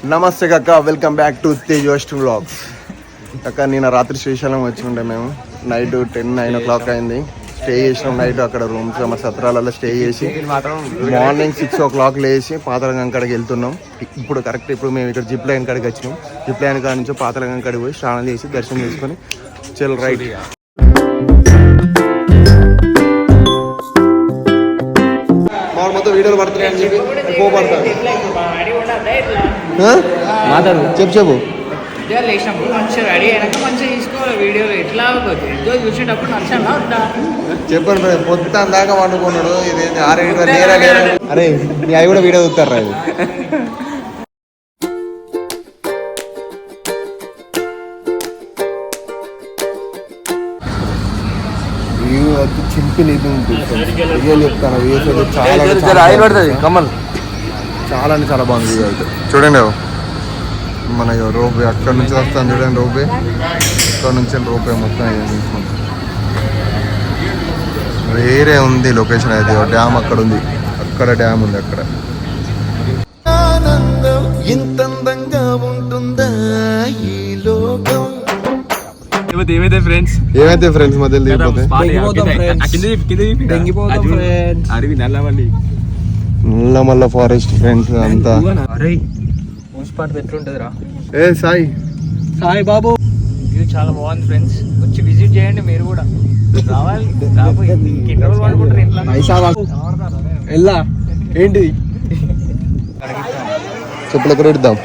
నమస్తే కక్క, welcome back to Tej west vlogs. అక్క నిన్న రాత్రి శ్రీశైలం వచ్చి ఉండే మేము. నైట్ 9 o'clock అయింది. స్టే చేసినాం నైట్ అక్కడ రూమ్స్ మా సత్రాలలో స్టే చేసి మార్నింగ్ 6 o'clock లేచి పాతలగంగ కాడికి వెళ్తున్నాం. ఇప్పుడు మేము ఇక్కడ జిప్ లైన్ కాడికి వచ్చినాం. జిప్ లైన్ కాడి నుంచి పాతలగంగ కాడికి పోయి స్నానం చేసి దర్శనం చేసుకొని చల్ రైట్. మొత్తం వీడియోలు పడుతున్నాయని చెప్పి పోపడతాను. చెప్పు చెప్పండి. పొద్దున దాకా వండుకున్నాడు. ఇది 6 అరే మీ అవి కూడా వీడియో చూస్తారు రా. చింపిల్ ఇది ఉంటుంది చెప్తాను. చాలా అంటే చాలా బాగుంది అయితే. చూడండి మన రోపే అక్కడ నుంచి వస్తాను. చూడండి రోపే, ఇక్కడ నుంచి రోపే మొత్తం వేరే ఉంది లొకేషన్ అయితే. డ్యామ్ అక్కడ ఉంది, అక్కడ డ్యామ్ ఉంది. అక్కడ ఏమైతే ఫ్రెండ్స్ మధ్యలో నల్లమల్ల ఫారెస్ట్ ఫ్రెండ్స్ అంతా. ఏ సాయి బాబు ఇది చాలా బాగుంది ఫ్రెండ్స్. వచ్చి విజిట్ చేయండి మీరు కూడా. రావాలి ఎలా ఏంటిది చెప్పులు ఎక్కడ పెడదాం.